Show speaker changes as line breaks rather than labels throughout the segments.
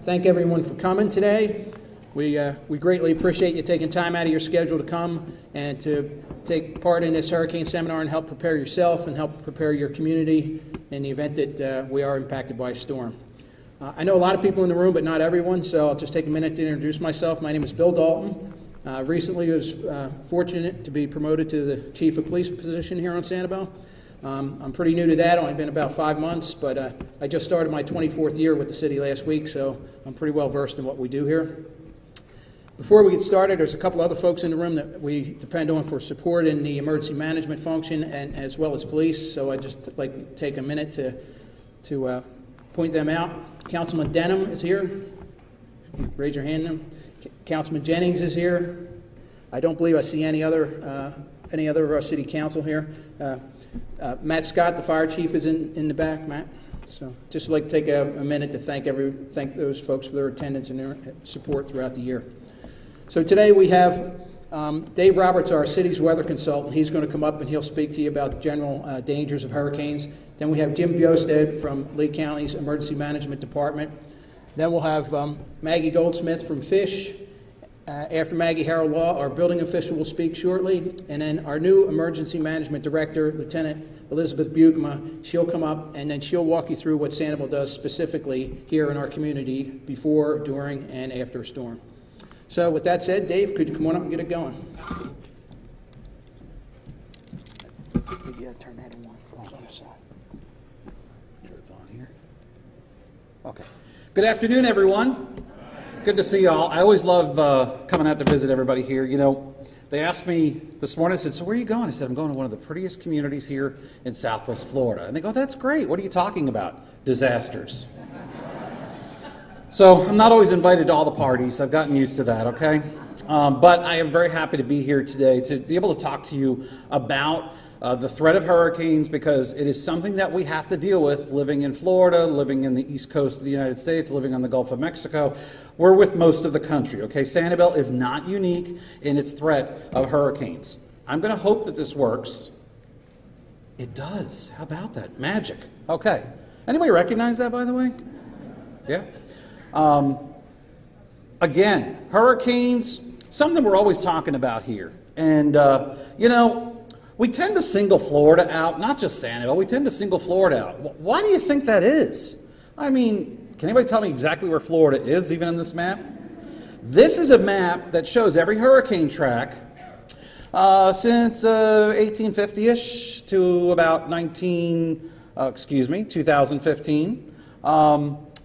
thank everyone for coming today. We greatly appreciate you taking time out of your schedule to come and to take part in this hurricane seminar and help prepare yourself and help prepare your community in the event that we are impacted by a storm. I know a lot of people in the room, but not everyone, so I'll just take a minute to introduce myself. My name is Bill Dalton. Recently was fortunate to be promoted to the Chief of Police position here on Sanibel. I'm pretty new to that, only been about 5 months, but I just started my 24th year with the city last week, so I'm pretty well versed in what we do here. Before we get started, there's a couple other folks in the room that we depend on for support in the emergency management function and as well as police, so I'd just like to take a minute to point them out. Councilman Denham is here. Raise your hand. Councilman Jennings is here. I don't believe I see any other of our city council here. Matt Scott, the fire chief, is in the back. Matt. So just like to take a minute to thank those folks for their attendance and their support throughout the year. So today we have Dave Roberts, our city's weather consultant. He's going to come up and he'll speak to you about the general dangers of hurricanes. Then we have Jim Biosted from Lee County's Emergency Management Department. Then we'll have Maggie Goldsmith from Fish. After Maggie, Harold Law, our building official, will speak shortly. And then our new Emergency Management Director, Lieutenant Elizabeth Bugema, she'll come up and then she'll walk you through what Sanibel does specifically here in our community before, during, and after a storm. So with that said, Dave, could you come on up and get it going? Yeah, turn that on the side. Sure it's on here. Okay. Good afternoon, everyone. Good to see y'all. I always love coming out to visit everybody here. You know, they asked me this morning, I said, so where are you going? I said, I'm going to one of the prettiest communities here in Southwest Florida. And they go, that's great. What are you talking about? Disasters. So I'm not always invited to all the parties. I've gotten used to that, okay? But I am very happy to be here today to be able to talk to you about the threat of hurricanes, because it is something that we have to deal with living in Florida, living in the east coast of the United States, living on the Gulf of Mexico. We're with most of the country, okay? Sanibel is not unique in its threat of hurricanes. I'm going to hope that this works. It does. How about that? Magic. Okay. Anybody recognize that, by the way? Yeah? Again, hurricanes, something we're always talking about here. And, you know, we tend to single Florida out, not just Sanibel, we tend to single Florida out. Why do you think that is? I mean, can anybody tell me exactly where Florida is, even in this map? This is a map that shows every hurricane track since 1850-ish to about 2015.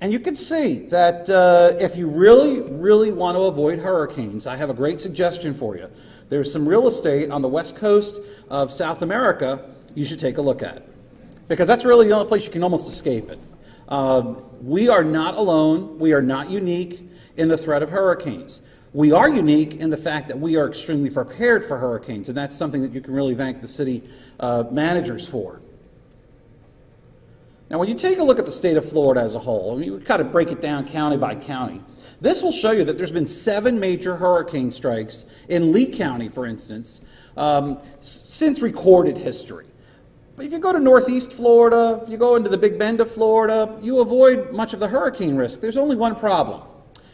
And you can see that if you really, really want to avoid hurricanes, I have a great suggestion for you. There's some real estate on the west coast of South America you should take a look at, because that's really the only place you can almost escape it. We are not alone. We are not unique in the threat of hurricanes. We are unique in the fact that we are extremely prepared for hurricanes, and that's something that you can really thank the city managers for. Now, when you take a look at the state of Florida as a whole, I mean, we kind of break it down county by county. This will show you that there's been 7 major hurricane strikes in Lee County, for instance, since recorded history. But if you go to northeast Florida, if you go into the Big Bend of Florida, you avoid much of the hurricane risk. There's only one problem.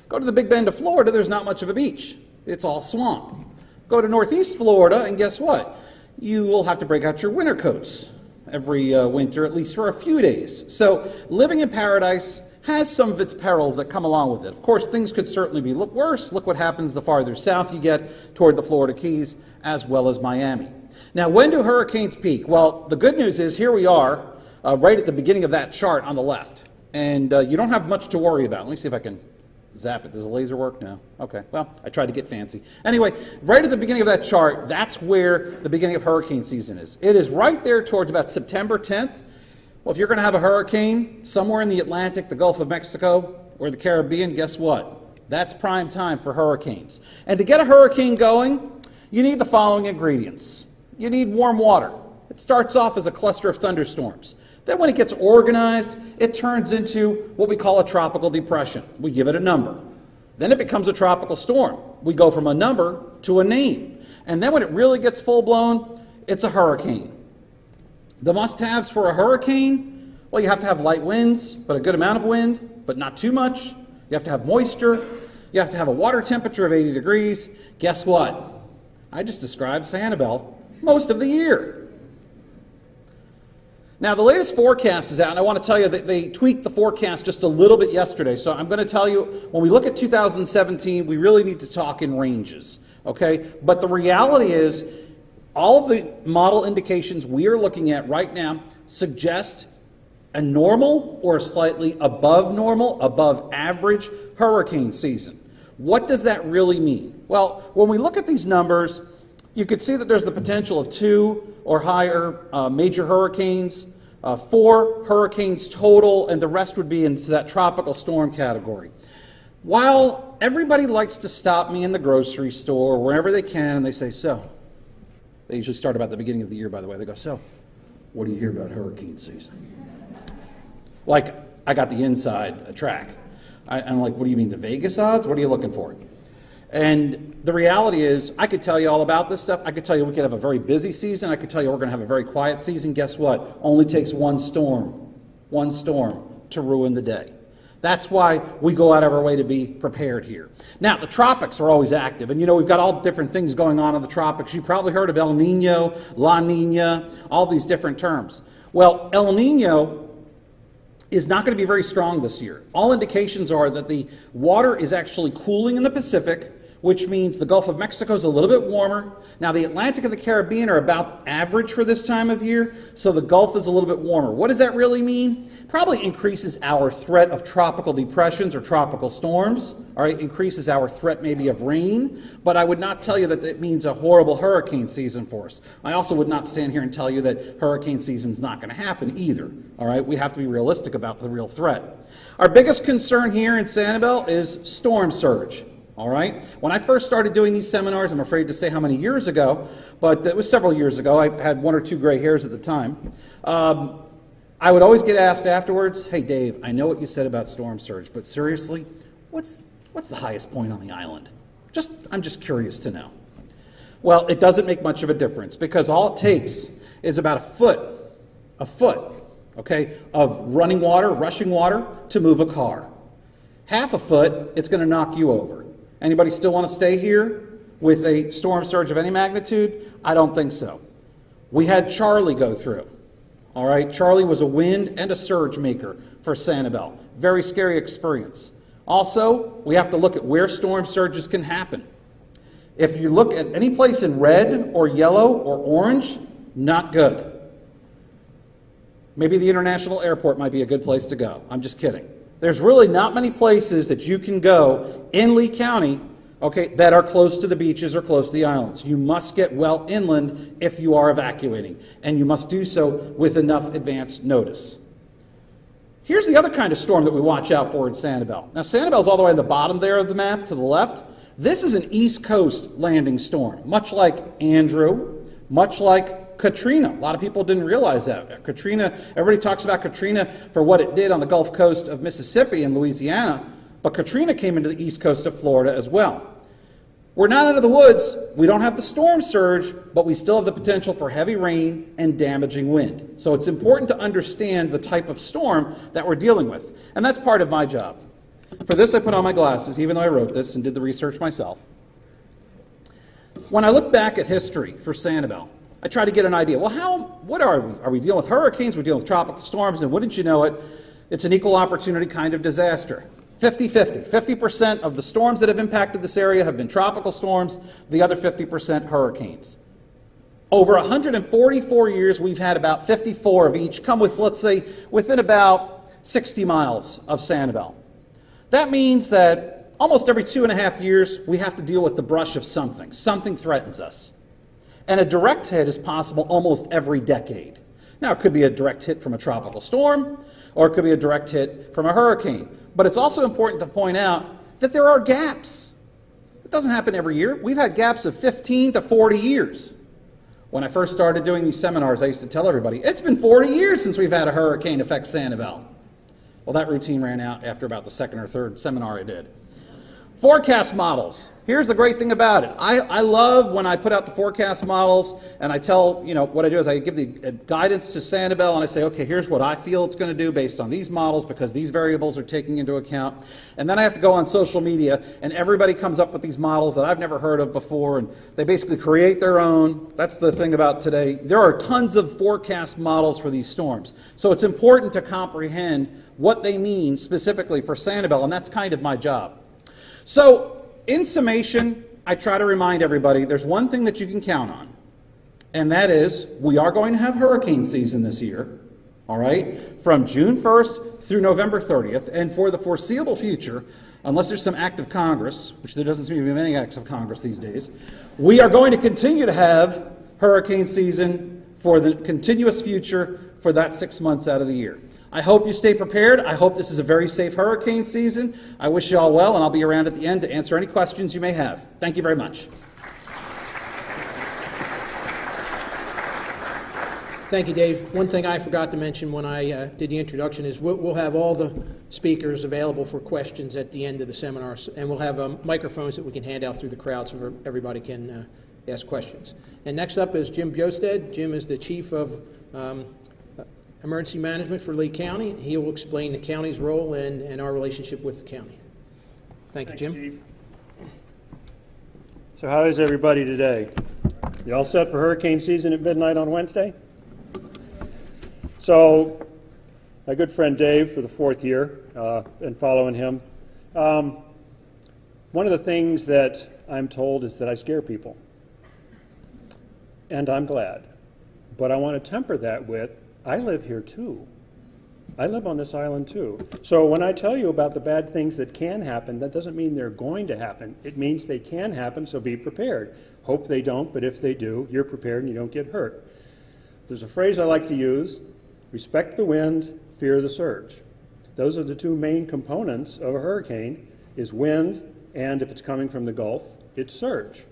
Go to the Big Bend of Florida, there's not much of a beach. It's all swamp. Go to northeast Florida, and guess what? You will have to break out your winter coats every winter, at least for a few days. So living in paradise has some of its perils that come along with it. Of course, things could certainly be worse. Look what happens the farther south you get toward the Florida Keys, as well as Miami. Now, when do hurricanes peak? Well, the good news is here we are, right at the beginning of that chart on the left. And you don't have much to worry about. Let me see if I can zap it. Does the laser work? No. Okay. Well, I tried to get fancy. Anyway, right at the beginning of that chart, that's where the beginning of hurricane season is. It is right there towards about September 10th. Well, if you're going to have a hurricane somewhere in the Atlantic, the Gulf of Mexico, or the Caribbean, guess what? That's prime time for hurricanes. And to get a hurricane going, you need the following ingredients. You need warm water. It starts off as a cluster of thunderstorms. Then when it gets organized, it turns into what we call a tropical depression. We give it a number. Then it becomes a tropical storm. We go from a number to a name. And then when it really gets full-blown, it's a hurricane. The must-haves for a hurricane, well, you have to have light winds, but a good amount of wind, but not too much.
You have to have moisture. You have to have a water temperature of 80 degrees. Guess what? I just described Sanibel most of the year. Now, the latest forecast is out, and I want to tell you that they tweaked the forecast just a little bit yesterday. So I'm going to tell you, when we look at 2017, we really need to talk in ranges, okay? But the reality is, all of the model indications we are looking at right now suggest a normal or slightly above normal, above average hurricane season. What does that really mean? Well, when we look at these numbers, you could see that there's the potential of 2 or higher major hurricanes, 4 hurricanes total, and the rest would be into that tropical storm category. While everybody likes to stop me in the grocery store, wherever they can, and they say, so, they usually start about the beginning of the year, by the way. They go, so, what do you hear about hurricane season? Like, I got the inside track. I'm like, what do you mean, the Vegas odds? What are you looking for? And the reality is, I could tell you all about this stuff. I could tell you we could have a very busy season. I could tell you we're going to have a very quiet season. Guess what? Only takes one storm to ruin the day. That's why we go out of our way to be prepared here. Now, the tropics are always active. And, you know, we've got all different things going on in the tropics. You've probably heard of El Nino, La Nina, all these different terms. Well, El Nino is not going to be very strong this year. All indications are that the water is actually cooling in the Pacific, which means the Gulf of Mexico is a little bit warmer. Now, the Atlantic and the Caribbean are about average for this time of year, so the Gulf is a little bit warmer. What does that really mean? Probably increases our threat of tropical depressions or tropical storms, all right, increases our threat maybe of rain, but I would not tell you that it means a horrible hurricane season for us. I also would not stand here and tell you that hurricane season's not going to happen either, all right? We have to be realistic about the real threat. Our biggest concern here in Sanibel is storm surge. All right. When I first started doing these seminars, I'm afraid to say how many years ago, but it was several years ago. I had 1 or 2 gray hairs at the time. I would always get asked afterwards, hey, Dave, I know what you said about storm surge, but seriously, what's the highest point on the island? I'm just curious to know. Well, it doesn't make much of a difference because all it takes is about a foot, okay, of running water, rushing water to move a car. Half a foot, it's going to knock you over. Anybody still want to stay here with a storm surge of any magnitude? I don't think so. We had Charley go through. All right, Charley was a wind and a surge maker for Sanibel. Very scary experience. Also, we have to look at where storm surges can happen. If you look at any place in red or yellow or orange, not good. Maybe the international airport might be a good place to go. I'm just kidding. There's really not many places that you can go in Lee County, okay, that are close to the beaches or close to the islands. You must get well inland if you are evacuating, and you must do so with enough advance notice. Here's the other kind of storm that we watch out for in Sanibel. Now, Sanibel's all the way on the bottom there of the map to the left. This is an East Coast landing storm, much like Andrew, much like Katrina. A lot of people didn't realize that. Katrina, everybody talks about Katrina for what it did on the Gulf Coast of Mississippi and Louisiana, but Katrina came into the east coast of Florida as well. We're not out of the woods. We don't have the storm surge, but we still have the potential for heavy rain and damaging wind. So it's important to understand the type of storm that we're dealing with, and that's part of my job. For this, I put on my glasses, even though I wrote this and did the research myself. When I look back at history for Sanibel, I try to get an idea. Well, what are we? Are we dealing with hurricanes? We're dealing with tropical storms, and wouldn't you know it, it's an equal opportunity kind of disaster. 50-50. 50% of the storms that have impacted this area have been tropical storms, the other 50% hurricanes. Over 144 years, we've had about 54 of each come with, let's say, within about 60 miles of Sanibel. That means that almost every 2.5 years, we have to deal with the brush of something. Something threatens us. And a direct hit is possible almost every decade. Now, it could be a direct hit from a tropical storm, or it could be a direct hit from a hurricane. But it's also important to point out that there are gaps. It doesn't happen every year. We've had gaps of 15 to 40 years. When I first started doing these seminars, I used to tell everybody, it's been 40 years since we've had a hurricane affect Sanibel. Well, that routine ran out after about the second or third seminar I did. Forecast models. Here's the great thing about it. I love when I put out the forecast models and I tell, what I do is I give the guidance to Sanibel and I say, okay, here's what I feel it's going to do based on these models because these variables are taken into account. And then I have to go on social media and everybody comes up with these models that I've never heard of before and they basically create their own. That's the thing about today. There are tons of forecast models for these storms. So it's important to comprehend what they mean specifically for Sanibel, and that's kind of my job. So, in summation, I try to remind everybody there's one thing that you can count on, and that is we are going to have hurricane season this year, all right, from June 1st through November 30th, and for the foreseeable future, unless there's some act of Congress, which there doesn't seem to be many acts of Congress these days, we are going to continue to have hurricane season for the continuous future for that 6 months out of the year. I hope you stay prepared. I hope this is a very safe hurricane season. I wish you all well, and I'll be around at the end to answer any questions you may have. Thank you very much.
Thank you, Dave. One thing I forgot to mention when I did the introduction is we'll have all the speakers available for questions at the end of the seminar, and we'll have microphones that we can hand out through the crowd so everybody can ask questions. And next up is Jim Bjosted. Jim is the Chief of Emergency Management for Lee County. He will explain the county's role and our relationship with the county. Thank you, Jim.
Chief. So how is everybody today? You all set for hurricane season at midnight on Wednesday? So my good friend Dave for the 4th year and following him. One of the things that I'm told is that I scare people. And I'm glad. But I want to temper that with I live here too. I live on this island too. So when I tell you about the bad things that can happen, that doesn't mean they're going to happen. It means they can happen, so be prepared. Hope they don't, but if they do, you're prepared and you don't get hurt. There's a phrase I like to use, respect the wind, fear the surge. Those are the two main components of a hurricane, is wind, and if it's coming from the Gulf, it's surge.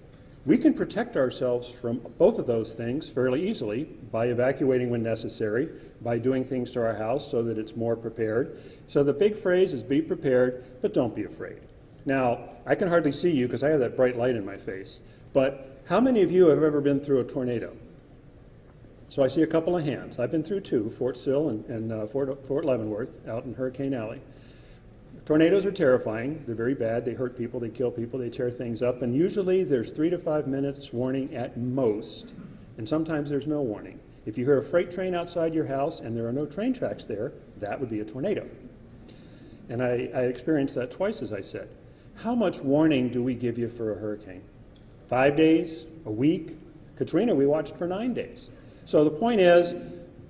We can protect ourselves from both of those things fairly easily by evacuating when necessary, by doing things to our house so that it's more prepared. So the big phrase is be prepared, but don't be afraid. Now, I can hardly see you because I have that bright light in my face, but how many of you have ever been through a tornado? So I see a couple of hands. I've been through two, Fort Sill and Fort Leavenworth out in Hurricane Alley. Tornadoes are terrifying. They're very bad. They hurt people. They kill people. They tear things up. And usually there's 3 to 5 minutes warning at most. And sometimes there's no warning. If you hear a freight train outside your house and there are no train tracks there, that would be a tornado. And I experienced that twice, as I said. How much warning do we give you for a hurricane? 5 days? A week? Katrina, we watched for 9 days. So the point is,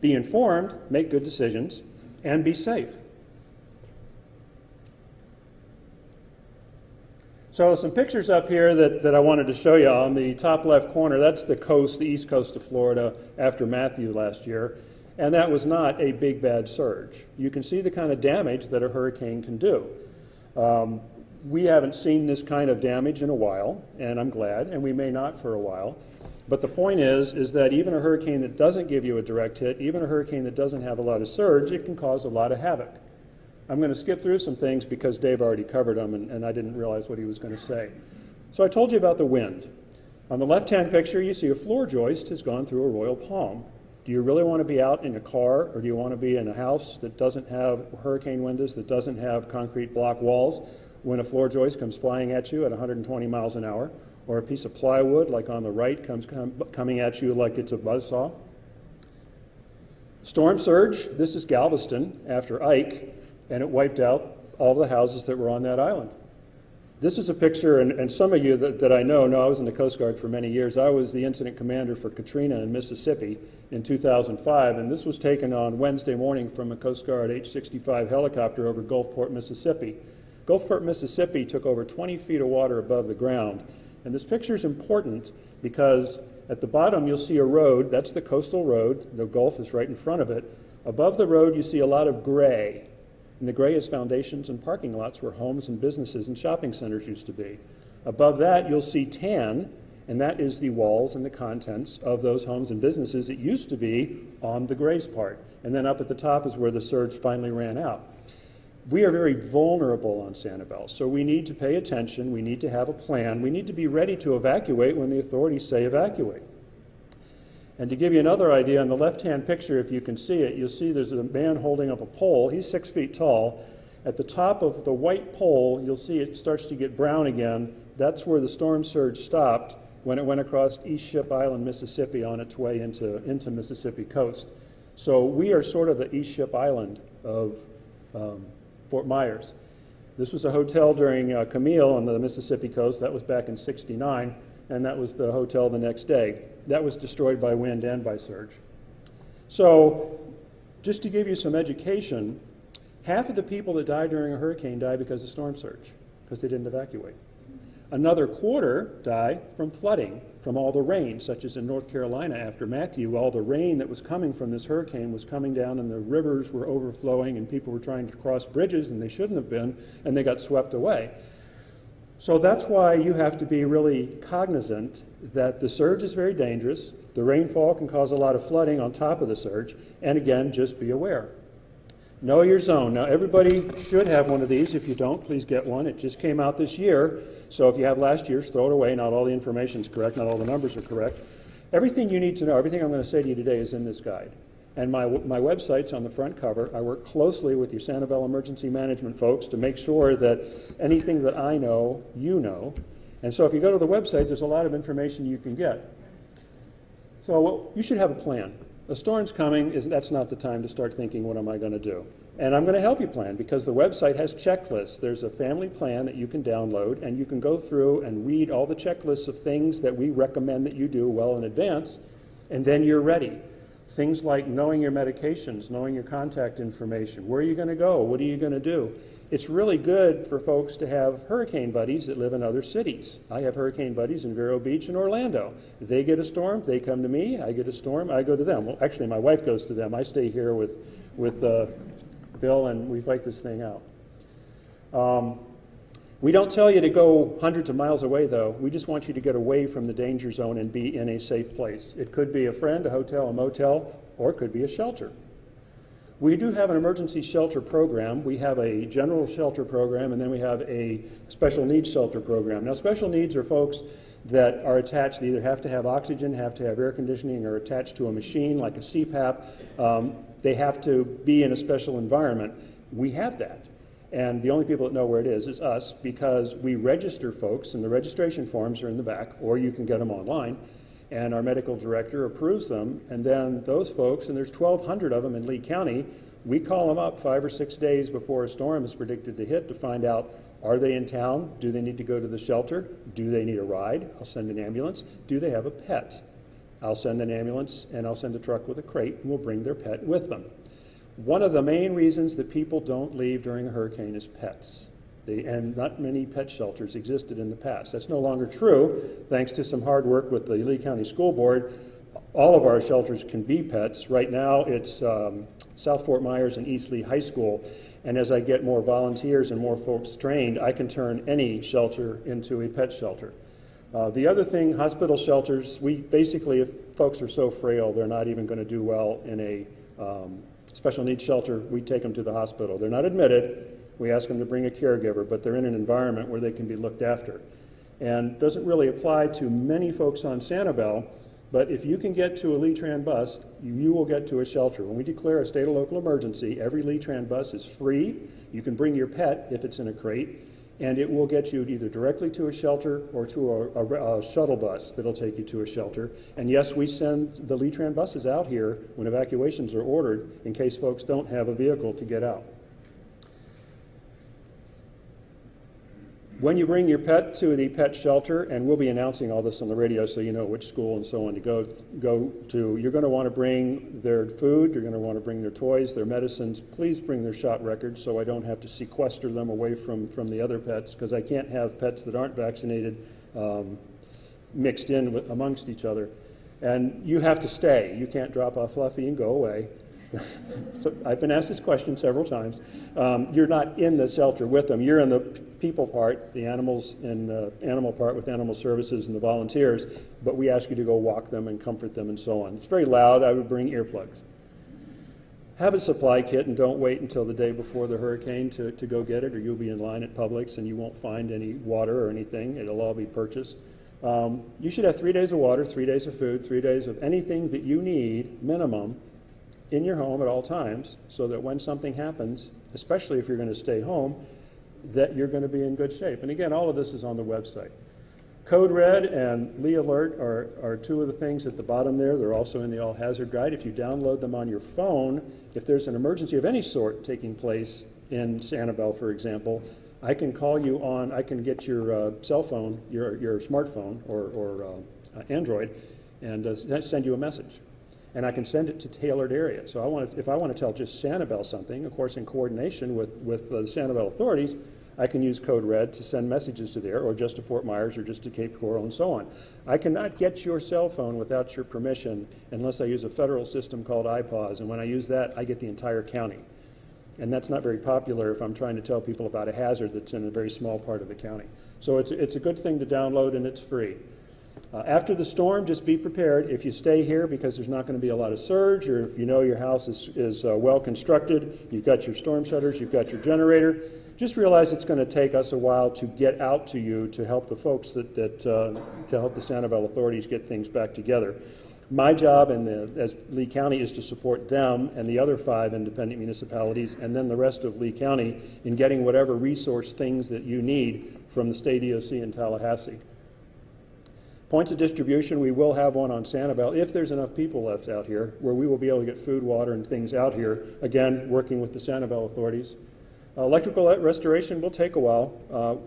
be informed, make good decisions, and be safe. So some pictures up here that I wanted to show you. On the top left corner, that's the coast, the east coast of Florida after Matthew last year. And that was not a big bad surge. You can see the kind of damage that a hurricane can do. We haven't seen this kind of damage in a while, and I'm glad, and we may not for a while. But the point is that even a hurricane that doesn't give you a direct hit, even a hurricane that doesn't have a lot of surge, it can cause a lot of havoc. I'm going to skip through some things because Dave already covered them and I didn't realize what he was going to say. So I told you about the wind. On the left-hand picture, you see a floor joist has gone through a royal palm. Do you really want to be out in a car, or do you want to be in a house that doesn't have hurricane windows, that doesn't have concrete block walls, when a floor joist comes flying at you at 120 miles an hour, or a piece of plywood like on the right comes coming at you like it's a buzzsaw? Storm surge, this is Galveston after Ike, and it wiped out all the houses that were on that island. This is a picture, and some of you that I know I was in the Coast Guard for many years. I was the incident commander for Katrina in Mississippi in 2005, and this was taken on Wednesday morning from a Coast Guard H-65 helicopter over Gulfport, Mississippi. Gulfport, Mississippi took over 20 feet of water above the ground. And this picture is important because at the bottom you'll see a road. That's the coastal road. The Gulf is right in front of it. Above the road you see a lot of gray. And the gray is foundations and parking lots where homes and businesses and shopping centers used to be. Above that you'll see tan, and that is the walls and the contents of those homes and businesses. It used to be on the grays part. And then up at the top is where the surge finally ran out. We are very vulnerable on Sanibel, so we need to pay attention, we need to have a plan, we need to be ready to evacuate when the authorities say evacuate. And to give you another idea, on the left-hand picture, if you can see it, you'll see there's a man holding up a pole. He's 6 feet tall. At the top of the white pole, you'll see it starts to get brown again. That's where the storm surge stopped when it went across East Ship Island, Mississippi, on its way into Mississippi coast. So we are sort of the East Ship Island of Fort Myers. This was a hotel during Camille on the Mississippi coast. That was back in '69, and that was the hotel the next day. That was destroyed by wind and by surge. So just to give you some education, half of the people that die during a hurricane die because of storm surge, because they didn't evacuate. Another quarter die from flooding, from all the rain, such as in North Carolina after Matthew. All the rain that was coming from this hurricane was coming down and the rivers were overflowing and people were trying to cross bridges and they shouldn't have been, and they got swept away. So that's why you have to be really cognizant that the surge is very dangerous. The rainfall can cause a lot of flooding on top of the surge, and again, just be aware. Know your zone. Now, everybody should have one of these. If you don't, please get one. It just came out this year, so if you have last year's, throw it away. Not all the information is correct, not all the numbers are correct. Everything you need to know, everything I'm going to say to you today is in this guide. And my website's on the front cover. I work closely with your Sanibel emergency management folks to make sure that anything that I know, you know. And so if you go to the website, there's a lot of information you can get. So you should have a plan. A storm's coming, that's not the time to start thinking, what am I going to do? And I'm going to help you plan, because the website has checklists. There's a family plan that you can download, and you can go through and read all the checklists of things that we recommend that you do well in advance, and then you're ready. Things like knowing your medications, knowing your contact information, where are you going to go, what are you going to do? It's really good for folks to have hurricane buddies that live in other cities. I have hurricane buddies in Vero Beach and Orlando. They get a storm, they come to me. I get a storm, I go to them. Well, actually, my wife goes to them. I stay here with Bill, and we fight this thing out. We don't tell you to go hundreds of miles away, though. We just want you to get away from the danger zone and be in a safe place. It could be a friend, a hotel, a motel, or it could be a shelter. We do have an emergency shelter program. We have a general shelter program, and then we have a special needs shelter program. Now, special needs are folks that are attached, they either have to have oxygen, have to have air conditioning, or attached to a machine like a CPAP. They have to be in a special environment. We have that. And the only people that know where it is us, because we register folks, and the registration forms are in the back, or you can get them online. And our medical director approves them, and then those folks, and there's 1,200 of them in Lee County, we call them up 5 or 6 days before a storm is predicted to hit to find out, are they in town? Do they need to go to the shelter? Do they need a ride? I'll send an ambulance. Do they have a pet? I'll send an ambulance, and I'll send a truck with a crate, and we'll bring their pet with them. One of the main reasons that people don't leave during a hurricane is pets. And not many pet shelters existed in the past. That's no longer true, thanks to some hard work with the Lee County School Board. All of our shelters can be pets. Right now, it's South Fort Myers and East Lee High School. And as I get more volunteers and more folks trained, I can turn any shelter into a pet shelter. The other thing, hospital shelters, we basically, if folks are so frail, they're not even going to do well in a special needs shelter, we take them to the hospital. They're not admitted. We ask them to bring a caregiver, but they're in an environment where they can be looked after. And doesn't really apply to many folks on Sanibel, but if you can get to a Lee-Tran bus, you will get to a shelter. When we declare a state or local emergency, every Lee-Tran bus is free. You can bring your pet if it's in a crate, and it will get you either directly to a shelter or to a shuttle bus that'll take you to a shelter. And yes, we send the Lee-Tran buses out here when evacuations are ordered in case folks don't have a vehicle to get out. When you bring your pet to the pet shelter, and we'll be announcing all this on the radio so you know which school and so on to go to, you're going to want to bring their food, you're going to want to bring their toys, their medicines. Please bring their shot records so I don't have to sequester them away from the other pets, because I can't have pets that aren't vaccinated mixed in amongst each other. And you have to stay. You can't drop off Fluffy and go away. So I've been asked this question several times. You're not in the shelter with them. You're in the people part, the animals in the animal part with animal services and the volunteers, but we ask you to go walk them and comfort them and so on. It's very loud. I would bring earplugs. have a supply kit and don't wait until the day before the hurricane to go get it, or you'll be in line at Publix and you won't find any water or anything. It'll all be purchased. You should have 3 days of water, 3 days of food, 3 days of anything that you need, minimum, in your home at all times, so that when something happens, especially if you're going to stay home, that you're going to be in good shape. And again, all of this is on the website. Code Red and Lee Alert are two of the things at the bottom there. They're also in the All Hazard Guide. If you download them on your phone, if there's an emergency of any sort taking place in Sanibel, for example, I can call you on, I can get your cell phone, your smartphone or Android, and send you a message. And I can send it to tailored areas. So if I want to tell just Sanibel something, of course in coordination with the Sanibel authorities, I can use Code Red to send messages to there, or just to Fort Myers, or just to Cape Coral, and so on. I cannot get your cell phone without your permission unless I use a federal system called iPause, and when I use that, I get the entire county. And that's not very popular if I'm trying to tell people about a hazard that's in a very small part of the county. So it's a good thing to download, and it's free. After the storm, just be prepared. If you stay here because there's not going to be a lot of surge, or if you know your house is well constructed, you've got your storm shutters, you've got your generator, just realize it's going to take us a while to get out to you to help the folks to help the Sanibel authorities get things back together. My job as Lee County is to support them and the other 5 independent municipalities, and then the rest of Lee County in getting whatever resource things that you need from the state EOC in Tallahassee. Points of distribution, we will have one on Sanibel if there's enough people left out here, where we will be able to get food, water, and things out here, again, working with the Sanibel authorities. Electrical restoration will take a while.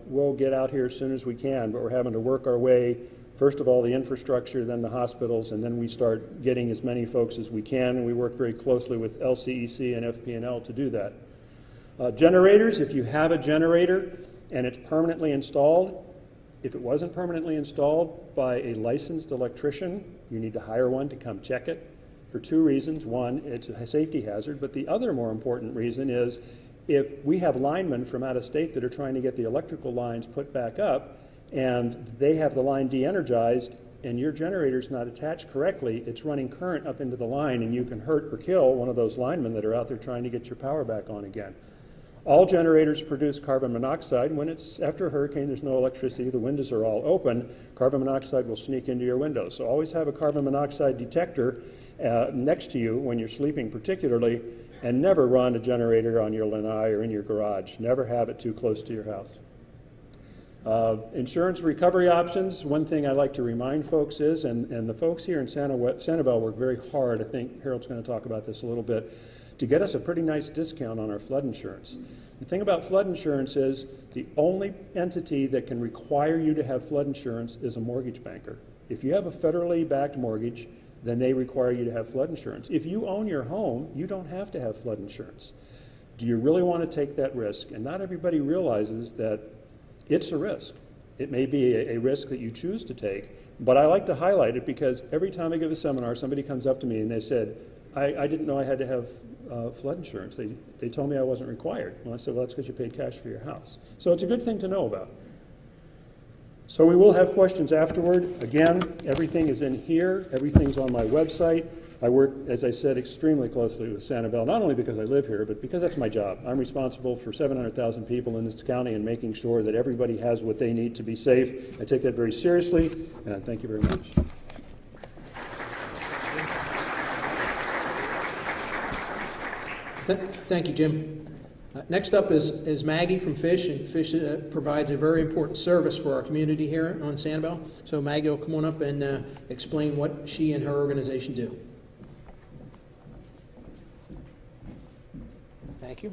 We'll get out here as soon as we can, but we're having to work our way, first of all, the infrastructure, then the hospitals, and then we start getting as many folks as we can, and we work very closely with LCEC and FP&L to do that. Generators, if you have a generator and it's permanently installed, if it wasn't permanently installed by a licensed electrician, you need to hire one to come check it for 2 reasons. One, it's a safety hazard, but the other more important reason is if we have linemen from out of state that are trying to get the electrical lines put back up and they have the line de-energized and your generator's not attached correctly, it's running current up into the line and you can hurt or kill one of those linemen that are out there trying to get your power back on again. All generators produce carbon monoxide. When it's after a hurricane, there's no electricity, the windows are all open, carbon monoxide will sneak into your windows. So always have a carbon monoxide detector next to you when you're sleeping particularly, and never run a generator on your lanai or in your garage. Never have it too close to your house. Insurance recovery options, one thing I like to remind folks is, and the folks here in Sanibel work very hard, I think Harold's going to talk about this a little bit, to get us a pretty nice discount on our flood insurance. The thing about flood insurance is the only entity that can require you to have flood insurance is a mortgage banker. If you have a federally backed mortgage, then they require you to have flood insurance. If you own your home, you don't have to have flood insurance. Do you really want to take that risk? And not everybody realizes that it's a risk. It may be a risk that you choose to take, but I like to highlight it because every time I give a seminar, somebody comes up to me and they said, I didn't know I had to have flood insurance. They told me I wasn't required. Well, I said, well, that's because you paid cash for your house. So it's a good thing to know about. So we will have questions afterward. Again, everything is in here. Everything's on my website. I work, as I said, extremely closely with Sanibel, not only because I live here, but because that's my job. I'm responsible for 700,000 people in this county and making sure that everybody has what they need to be safe. I take that very seriously, and thank you very much.
Thank you, Jim. Next up is Maggie from Fish, and Fish provides a very important service for our community here on Sanibel. So Maggie will come on up and explain what she and her organization do. Thank you.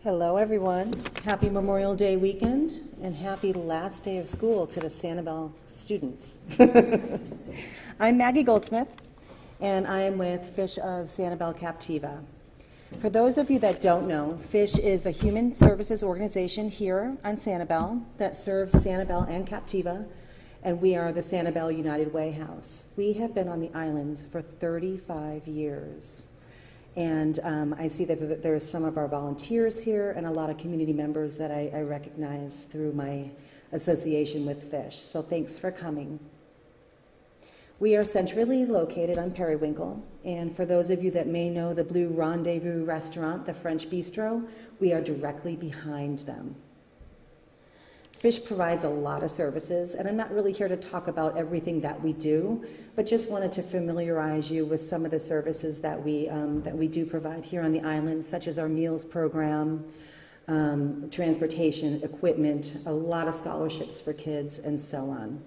Hello, everyone. Happy Memorial Day weekend and happy last day of school to the Sanibel students. I'm Maggie Goldsmith, and I'm with Fish of Sanibel Captiva. For those of you that don't know, Fish is a human services organization here on Sanibel that serves Sanibel and Captiva, and we are the Sanibel United Way House. We have been on the islands for 35 years. And I see that there's some of our volunteers here and a lot of community members that I recognize through my association with Fish. So thanks for coming. We are centrally located on Periwinkle, and for those of you that may know the Blue Rendezvous restaurant, the French Bistro, we are directly behind them. Fish provides a lot of services, and I'm not really here to talk about everything that we do, but just wanted to familiarize you with some of the services that we do provide here on the island, such as our meals program, transportation, equipment, a lot of scholarships for kids, and so on.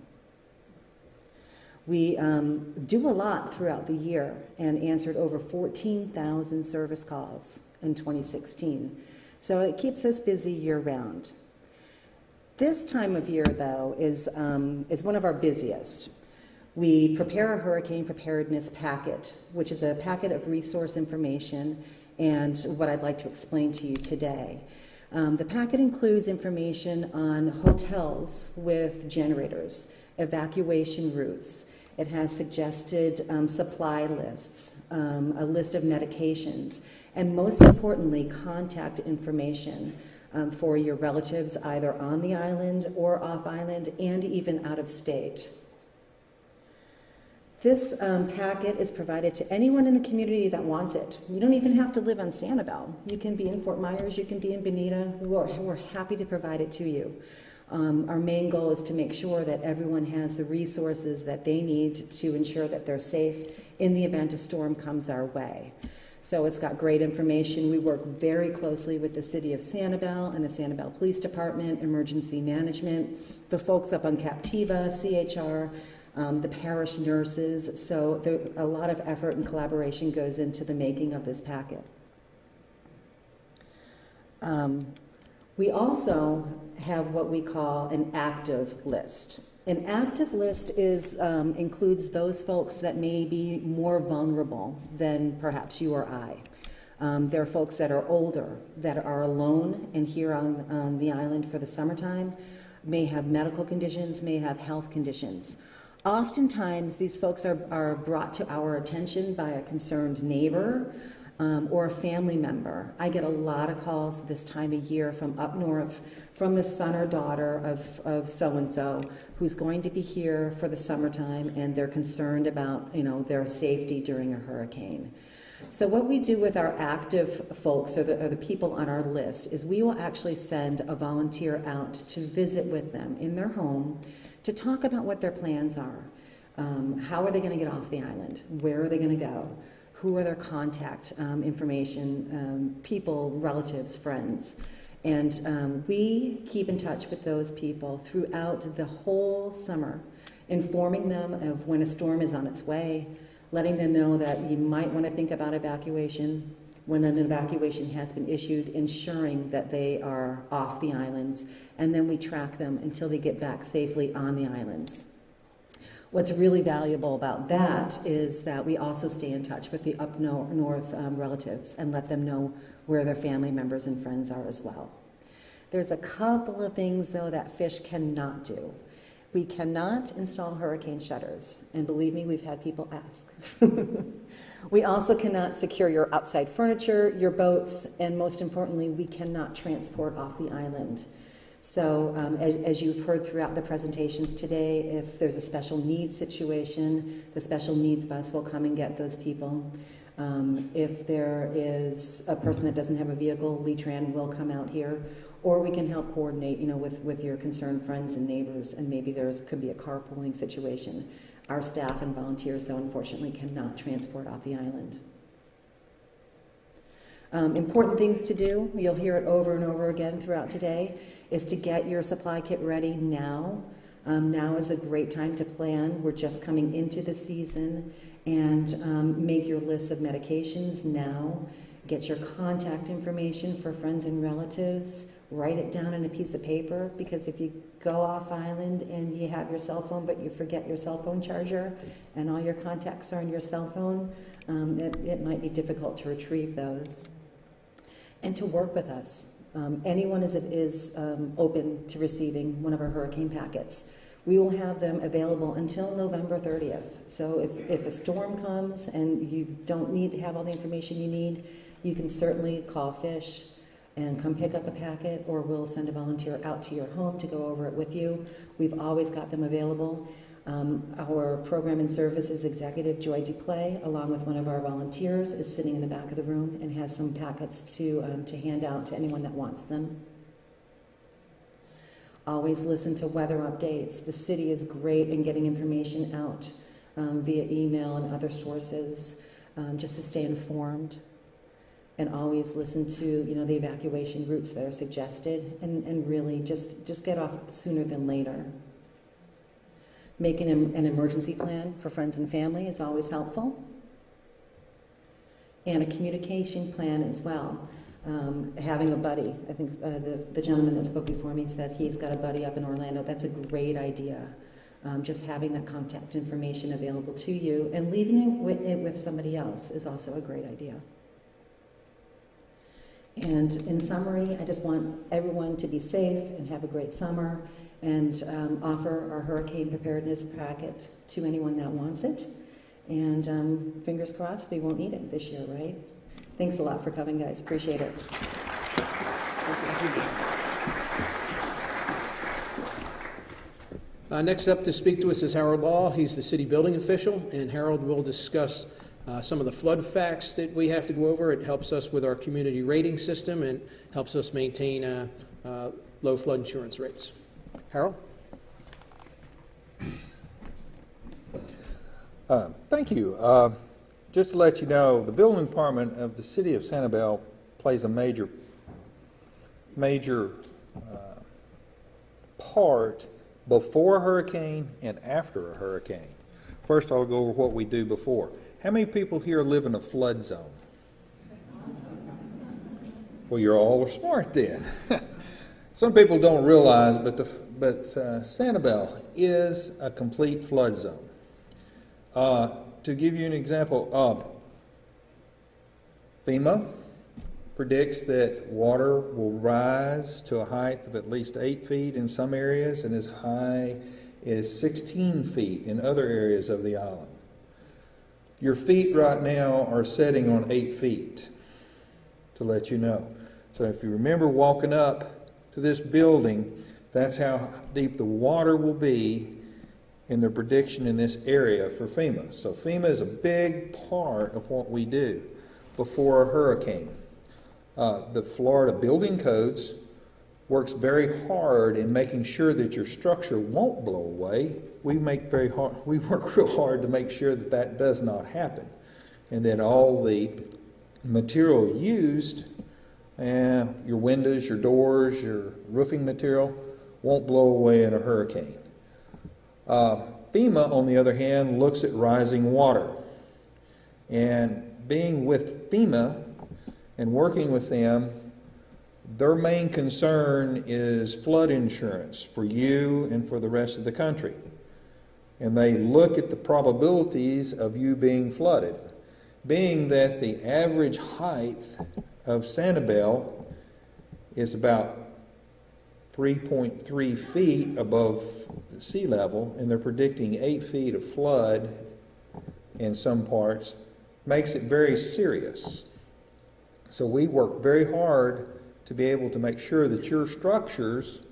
We do a lot throughout the year and answered over 14,000 service calls in 2016. So it keeps us busy year-round. This time of year, though, is one of our busiest. We prepare a hurricane preparedness packet, which is a packet of resource information and what I'd like to explain to you today. The packet includes information on hotels with generators, evacuation routes. It has suggested supply lists, a list of medications, and most importantly, contact information for your relatives either on the island or off island and even out of state. This packet is provided to anyone in the community that wants it. You don't even have to live on Sanibel. You can be in Fort Myers, you can be in Bonita. We're happy to provide it to you. Our main goal is to make sure that everyone has the resources that they need to ensure that they're safe in the event a storm comes our way. So it's got great information. We work very closely with the City of Sanibel and the Sanibel Police Department, Emergency Management, the folks up on Captiva, CHR, the parish nurses. So a lot of effort and collaboration goes into the making of this packet. We also have what we call an active list. An active list includes those folks that may be more vulnerable than perhaps you or I. There are folks that are older, that are alone and here on the island for the summertime, may have medical conditions, may have health conditions. Oftentimes, these folks are brought to our attention by a concerned neighbor, or a family member. I get a lot of calls this time of year from up north, from the son or daughter of so-and-so who's going to be here for the summertime, and they're concerned about, their safety during a hurricane. So what we do with our active folks, or the people on our list, is we will actually send a volunteer out to visit with them in their home to talk about what their plans are. How are they going to get off the island? Where are they going to go? Who are their contact information, people, relatives, friends. And we keep in touch with those people throughout the whole summer, informing them of when a storm is on its way, letting them know that you might want to think about evacuation, when an evacuation has been issued, ensuring that they are off the islands, and then we track them until they get back safely on the islands. What's really valuable about that is that we also stay in touch with the up north relatives and let them know where their family members and friends are as well. There's a couple of things, though, that Fish cannot do. We cannot install hurricane shutters, and believe me, we've had people ask. We also cannot secure your outside furniture, your boats, and most importantly, we cannot transport off the island. So as you've heard throughout the presentations today, if there's a special needs situation, the special needs bus will come and get those people. If there is a person that doesn't have a vehicle, Lee-Tran will come out here, or we can help coordinate, with your concerned friends and neighbors, and maybe could be a carpooling situation. Our staff and volunteers, though, unfortunately, cannot transport off the island. Important things to do, you'll hear it over and over again throughout today, is to get your supply kit ready now. Now is a great time to plan. We're just coming into the season, and make your list of medications now. Get your contact information for friends and relatives. Write it down on a piece of paper, because if you go off island and you have your cell phone but you forget your cell phone charger and all your contacts are on your cell phone, it might be difficult to retrieve those. And to work with us. Anyone is open to receiving one of our hurricane packets. We will have them available until November 30th. So if a storm comes and you don't need to have all the information you need, you can certainly call Fish and come pick up a packet, or we'll send a volunteer out to your home to go over it with you. We've always got them available. Our program and services executive, Joy DuPlay, along with one of our volunteers, is sitting in the back of the room and has some packets to hand out to anyone that wants them. Always listen to weather updates. The city is great in getting information out via email and other sources, just to stay informed. And always listen to, the evacuation routes that are suggested, and really just get off sooner than later. Making an emergency plan for friends and family is always helpful. And a communication plan as well. Having a buddy. I think the gentleman that spoke before me said he's got a buddy up in Orlando. That's a great idea. Just having that contact information available to you and leaving it with somebody else is also a great idea. And in summary, I just want everyone to be safe and have a great summer, and offer our hurricane preparedness packet to anyone that wants it. And fingers crossed we won't need it this year, right? Thanks a lot for coming, guys. Appreciate it.
Next up to speak to us is Harold Law. He's the city building official, and Harold will discuss some of the flood facts that we have to go over. It helps us with our community rating system and helps us maintain low flood insurance rates. Harold?
Thank you. Just to let you know, the building department of the city of Sanibel plays a major part before a hurricane and after a hurricane. First, I'll go over what we do before. How many people here live in a flood zone? Well, you're all smart then. Some people don't realize, but Sanibel is a complete flood zone. To give you an example, FEMA predicts that water will rise to a height of at least 8 feet in some areas and as high as 16 feet in other areas of the island. Your feet right now are setting on 8 feet, to let you know. So if you remember walking up to this building, that's how deep the water will be in the prediction in this area for FEMA. So FEMA is a big part of what we do before a hurricane. The Florida Building Codes works very hard in making sure that your structure won't blow away. We work real hard to make sure that that does not happen, and that all the material used, your windows, your doors, your roofing material, won't blow away in a hurricane. FEMA, on the other hand, looks at rising water. And being with FEMA and working with them, their main concern is flood insurance for you and for the rest of the country. And they look at the probabilities of you being flooded. Being that the average height of Sanibel is about 3.3 feet above the sea level, and they're predicting 8 feet of flood in some parts, makes it very serious. So we work very hard to be able to make sure that your structures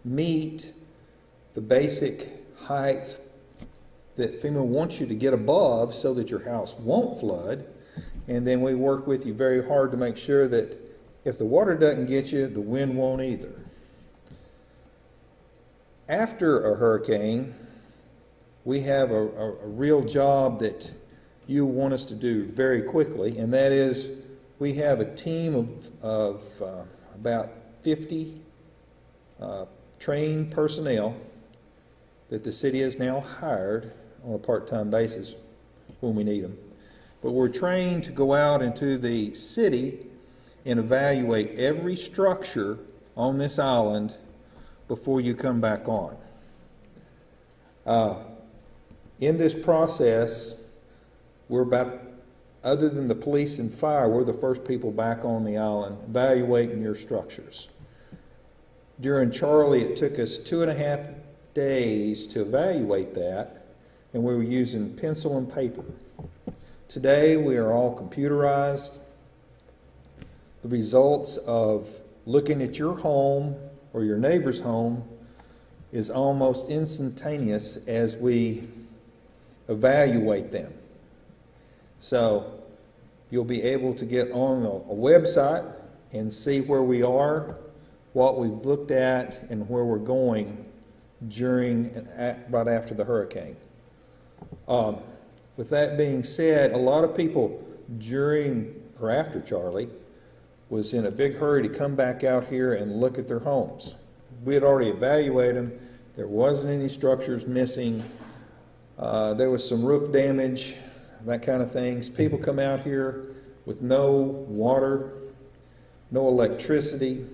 meet the basic heights that FEMA wants you to get above so that your house won't flood. And then we work with you very hard to make sure that if the water doesn't get you, the wind won't either. After a hurricane, we have a real job that you want us to do very quickly, and that is we have a team of about 50 trained personnel that the city has now hired on a part-time basis when we need them. But we're trained to go out into the city and evaluate every structure on this island before you come back on. In this process, other than the police and fire, we're the first people back on the island evaluating your structures. During Charley, it took us 2.5 days to evaluate that, and we were using pencil and paper. Today, we are all computerized. The results of looking at your home or your neighbor's home is almost instantaneous as we evaluate them. So you'll be able to get on a website and see where we are, what we've looked at, and where we're going during and right after the hurricane. With that being said, a lot of people during or after Charley was in a big hurry to come back out here and look at their homes. We had already evaluated them. There wasn't any structures missing. There was some roof damage, that kind of things. People come out here with no water, no electricity,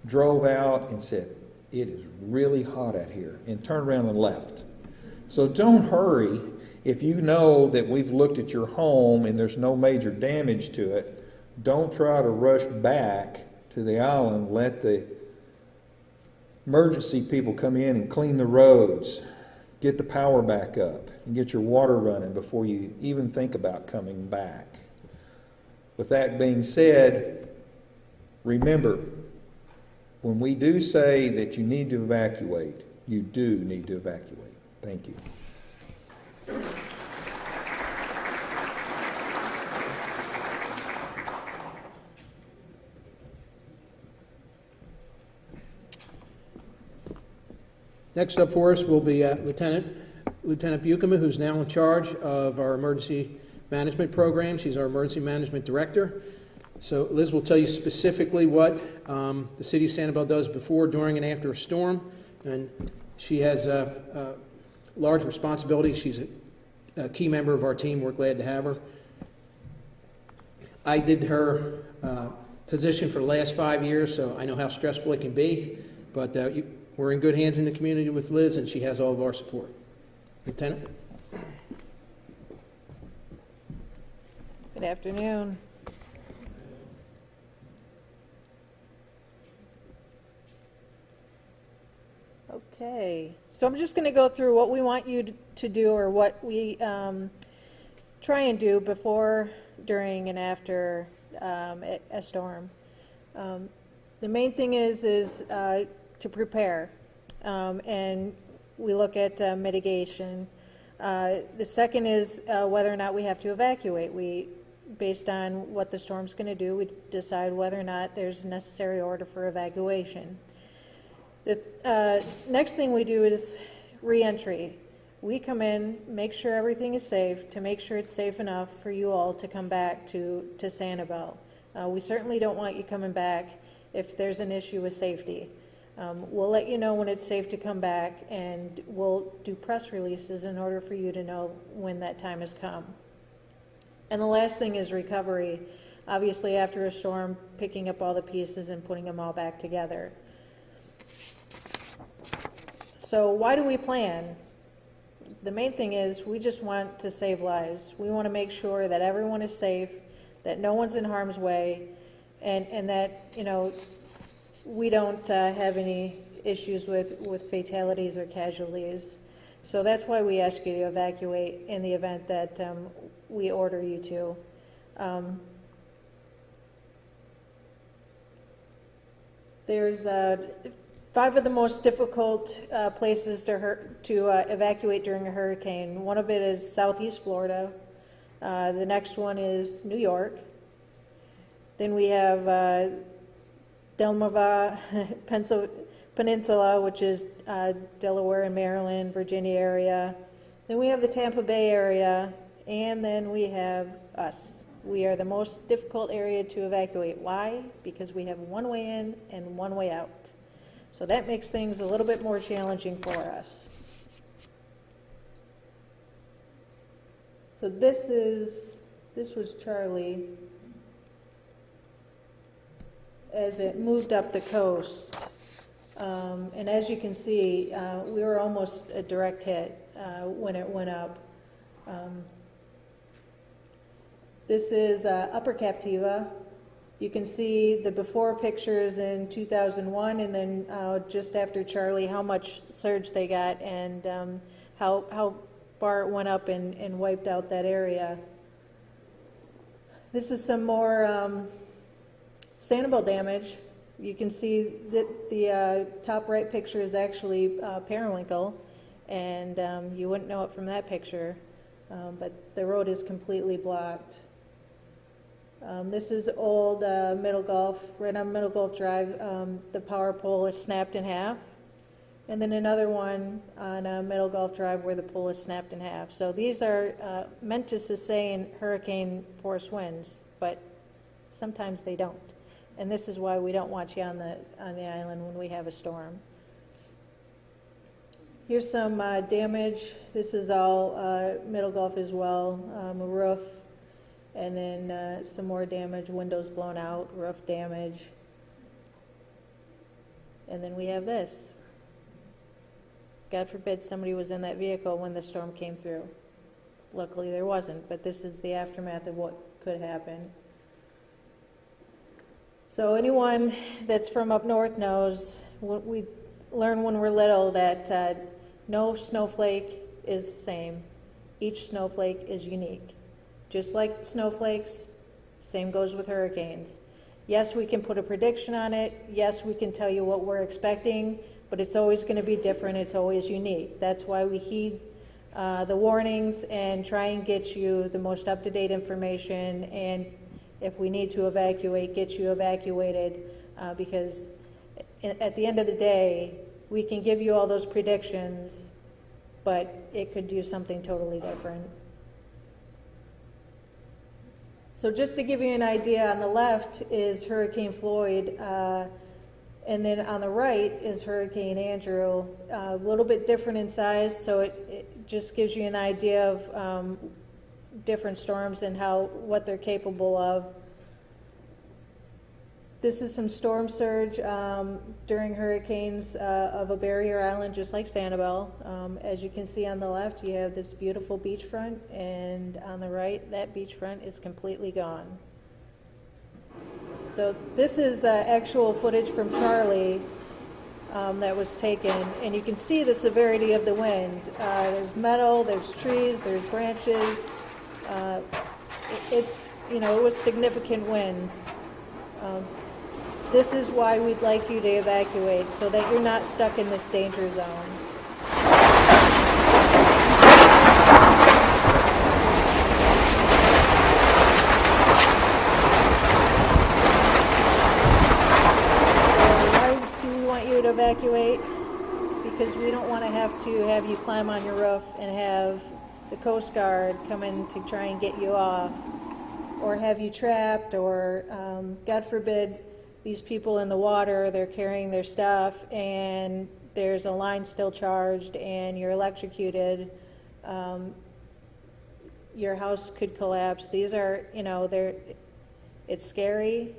drove out and said, it is really hot out here, and turned around and left. So don't hurry. If you know that we've looked at your home and there's no major damage to it, don't try to rush back to the island. Let the emergency people come in and clean the roads, get the power back up, and get your water running before you even think about coming back. With that being said, remember, when we do say that you need to evacuate, you do need to evacuate. Thank you.
Next up for us will be Lieutenant Buchanan, who's now in charge of our emergency management program. She's our emergency management director. So Liz will tell you specifically what the city of Sanibel does before, during, and after a storm. And she has a large responsibility. She's a key member of our team. We're glad to have her. I did her position for the last 5 years, so I know how stressful it can be. But we're in good hands in the community with Liz, and she has all of our support. Lieutenant?
Good afternoon. Okay, so I'm just going to go through what we want you to do, or what we try and do before, during, and after a storm. The main thing is to prepare, and we look at mitigation. The second is whether or not we have to evacuate. Based on what the storm's going to do, we decide whether or not there's a necessary order for evacuation. The next thing we do is re-entry. We come in, make sure everything is safe, to make sure it's safe enough for you all to come back to Sanibel. We certainly don't want you coming back if there's an issue with safety. We'll let you know when it's safe to come back, and we'll do press releases in order for you to know when that time has come. And the last thing is recovery. Obviously, after a storm, picking up all the pieces and putting them all back together. So why do we plan? The main thing is we just want to save lives. We want to make sure that everyone is safe, that no one's in harm's way, and that, you know, we don't have any issues with fatalities or casualties. So that's why we ask you to evacuate in the event that we order you to. There's 5 of the most difficult places to evacuate during a hurricane. One of it is Southeast Florida. The next one is New York. Then we have Delmarva Peninsula, which is Delaware and Maryland, Virginia area. Then we have the Tampa Bay area, and then we have us. We are the most difficult area to evacuate. Why? Because we have one way in and one way out. So that makes things a little bit more challenging for us. So this was Charley as it moved up the coast. And as you can see, we were almost a direct hit when it went up. This is Upper Captiva. You can see the before pictures in 2001, and then just after Charley, how much surge they got, and how far it went up and wiped out that area. This is some more Sanibel damage. You can see that the top right picture is actually Periwinkle, and you wouldn't know it from that picture, but the road is completely blocked. This is old Middle Gulf, right on Middle Gulf Drive. The power pole is snapped in half. And then another one on Middle Gulf Drive where the pole is snapped in half. So these are meant to sustain hurricane force winds, but sometimes they don't. And this is why we don't want you on the island when we have a storm. Here's some damage. This is all Middle Gulf as well, a roof, and then some more damage, windows blown out, roof damage. And then we have this. God forbid somebody was in that vehicle when the storm came through. Luckily there wasn't, but this is the aftermath of what could happen. So anyone that's from up north knows, what we learn when we're little, that no snowflake is the same. Each snowflake is unique. Just like snowflakes, same goes with hurricanes. Yes, we can put a prediction on it. Yes, we can tell you what we're expecting, but it's always going to be different. It's always unique. That's why we heed the warnings and try and get you the most up-to-date information, and if we need to evacuate, get you evacuated, because at the end of the day, we can give you all those predictions, but it could do something totally different. So just to give you an idea, on the left is Hurricane Floyd, and then on the right is Hurricane Andrew, a little bit different in size, so it just gives you an idea of different storms and what they're capable of. This is some storm surge during hurricanes of a barrier island, just like Sanibel. As you can see on the left, you have this beautiful beachfront, and on the right, that beachfront is completely gone. So this is actual footage from Charley that was taken, and you can see the severity of the wind. There's metal, there's trees, there's branches. It was significant winds. This is why we'd like you to evacuate, so that you're not stuck in this danger zone. Why do we want you to evacuate? Because we don't want to have you climb on your roof and have the Coast Guard come in to try and get you off, or have you trapped, or God forbid, these people in the water, they're carrying their stuff and there's a line still charged and you're electrocuted. Your house could collapse. These are, it's scary,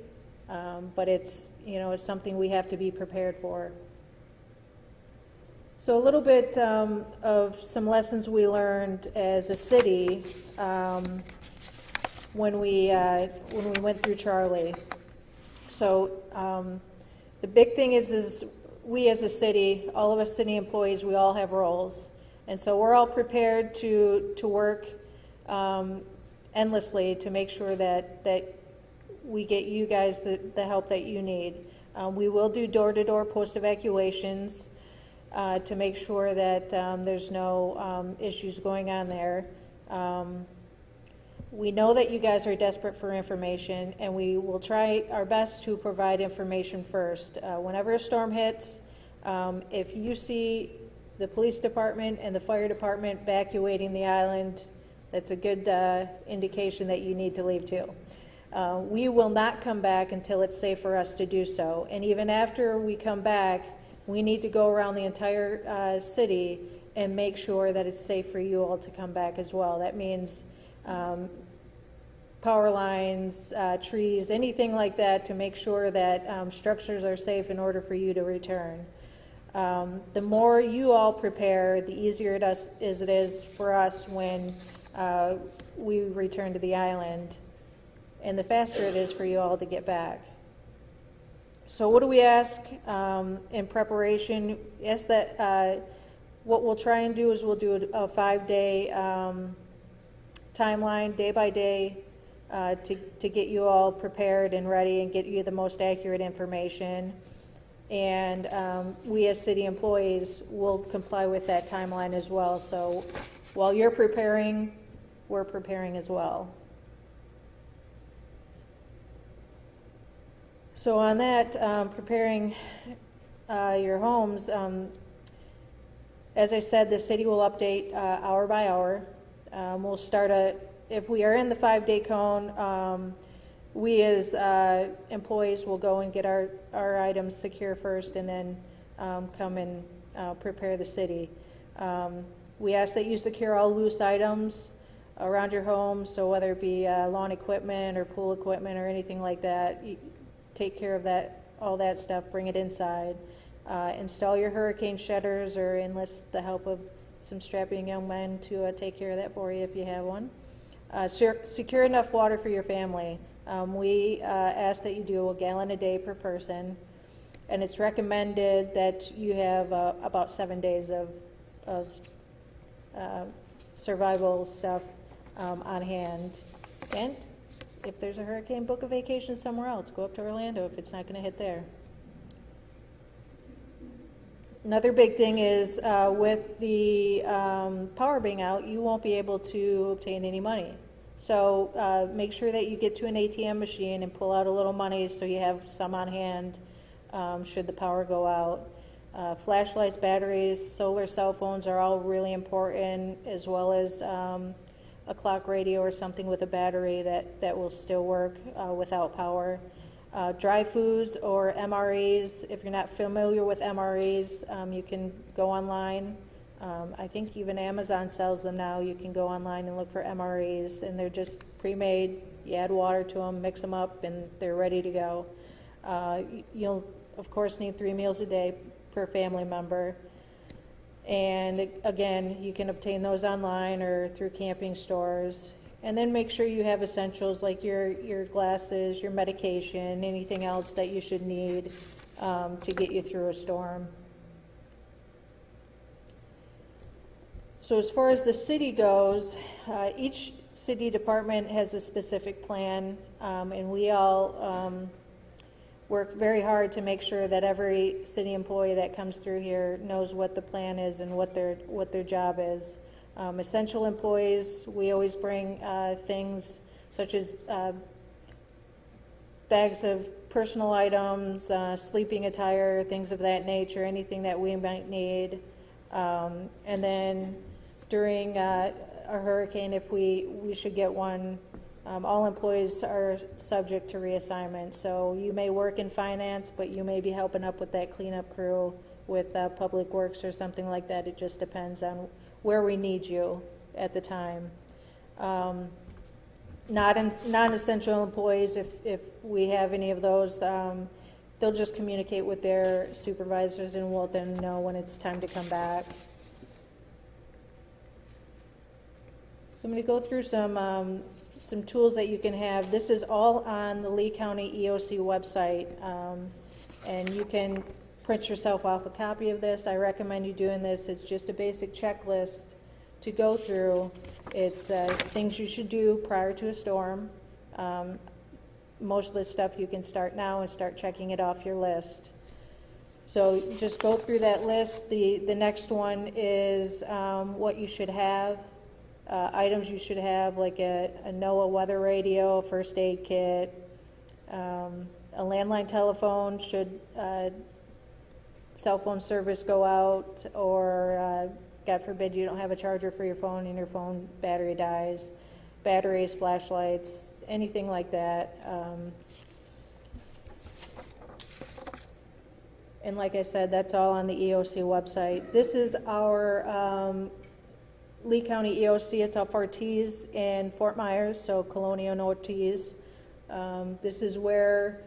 but it's something we have to be prepared for. So a little bit of some lessons we learned as a city when we went through Charley. So the big thing is we as a city, all of us city employees, we all have roles. And so we're all prepared to work endlessly to make sure that we get you guys the help that you need. We will do door-to-door post-evacuations to make sure that there's no issues going on there. We know that you guys are desperate for information, and we will try our best to provide information first. Whenever a storm hits, if you see the police department and the fire department evacuating the island, that's a good indication that you need to leave too. We will not come back until it's safe for us to do so. And even after we come back, we need to go around the entire city and make sure that it's safe for you all to come back as well. That means power lines, trees, anything like that, to make sure that structures are safe in order for you to return. The more you all prepare, the easier it is for us when we return to the island, and the faster it is for you all to get back. So what do we ask in preparation? Yes, that what we'll try and do is we'll do a 5-day timeline, day by day, to get you all prepared and ready and get you the most accurate information. And we as city employees will comply with that timeline as well. So while you're preparing, we're preparing as well. So on that, preparing your homes, as I said, the city will update hour by hour. We'll start if we are in the 5-day cone, we as employees will go and get our items secure first and then come and prepare the city. We ask that you secure all loose items around your home, so whether it be lawn equipment or pool equipment or anything like that, take care of that, all that stuff, bring it inside. Install your hurricane shutters or enlist the help of some strapping young men to take care of that for you if you have one. Secure enough water for your family. We ask that you do 1 gallon a day per person, and it's recommended that you have about 7 days of survival stuff on hand. And if there's a hurricane, book a vacation somewhere else. Go up to Orlando if it's not going to hit there. Another big thing is with the power being out, you won't be able to obtain any money. So make sure that you get to an ATM machine and pull out a little money so you have some on hand should the power go out. Flashlights, batteries, solar cell phones are all really important, as well as a clock radio or something with a battery that will still work without power. Dry foods or MREs. If you're not familiar with MREs, you can go online. I think even Amazon sells them now. You can go online and look for MREs, and they're just pre-made. You add water to them, mix them up, and they're ready to go. You'll, of course, need 3 meals a day per family member. And again, you can obtain those online or through camping stores. And then make sure you have essentials like your glasses, your medication, anything else that you should need to get you through a storm. So as far as the city goes, each city department has a specific plan, and we all work very hard to make sure that every city employee that comes through here knows what the plan is and what their job is. Essential employees, we always bring things such as bags of personal items, sleeping attire, things of that nature, anything that we might need. And then during a hurricane, if we should get one, all employees are subject to reassignment. So you may work in finance, but you may be helping up with that cleanup crew with Public Works or something like that. It just depends on where we need you at the time. Non-essential employees, if we have any of those, they'll just communicate with their supervisors and we'll let them know when it's time to come back. So I'm going to go through some tools that you can have. This is all on the Lee County EOC website, and you can print yourself off a copy of this. I recommend you doing this. It's just a basic checklist to go through. It's things you should do prior to a storm. Most of this stuff you can start now and start checking it off your list. So just go through that list. The next one is what you should have. Items you should have, like a NOAA weather radio, first aid kit, a landline telephone should cell phone service go out, or God forbid you don't have a charger for your phone and your phone battery dies, batteries, flashlights, anything like that. And like I said, that's all on the EOC website. This is our Lee County EOC. It's off Ortiz in Fort Myers, so Colonial and Ortiz. This is where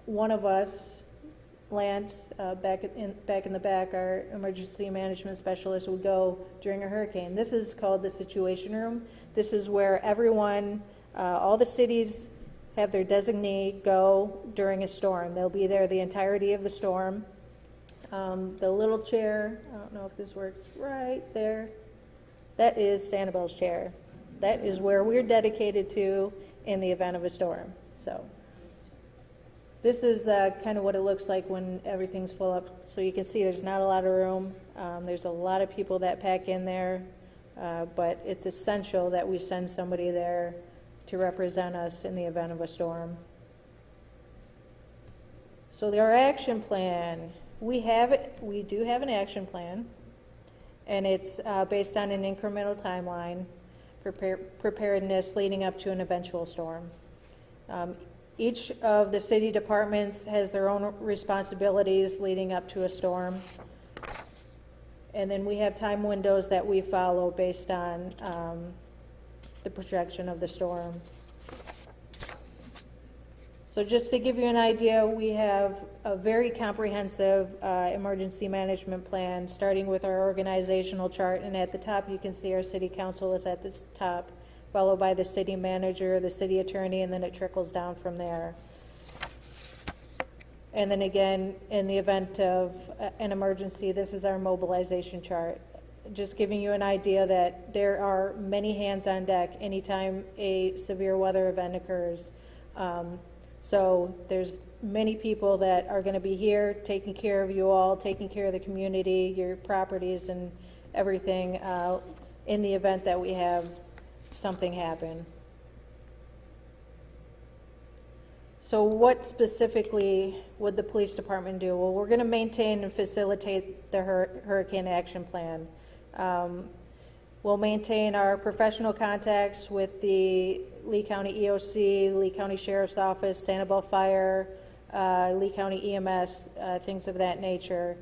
one of us, Lance, back in the back, our emergency management specialist, would go during a hurricane. This is called the Situation Room. This is where everyone, all the cities have their designee go during a storm. They'll be there the entirety of the storm. The little chair, I don't know if this works right there, that is Sanibel's chair. That is where we're dedicated to in the event of a storm. So this is kind of what it looks like when everything's full up. So you can see there's not a lot of room. There's a lot of people that pack in there, but it's essential that we send somebody there to represent us in the event of a storm. So our action plan, we do have an action plan, and it's based on an incremental timeline for preparedness leading up to an eventual storm. Each of the city departments has their own responsibilities leading up to a storm. And then we have time windows that we follow based on the projection of the storm. So just to give you an idea, we have a very comprehensive emergency management plan, starting with our organizational chart. And at the top, you can see our city council is at the top, followed by the city manager, the city attorney, and then it trickles down from there. And then again, in the event of an emergency, this is our mobilization chart. Just giving you an idea that there are many hands on deck anytime a severe weather event occurs. So there's many people that are going to be here taking care of you all, taking care of the community, your properties, and everything in the event that we have something happen. So what specifically would the police department do? Well, we're going to maintain and facilitate the Hurricane Action Plan. We'll maintain our professional contacts with the Lee County EOC, Lee County Sheriff's Office, Sanibel Fire, Lee County EMS, things of that nature.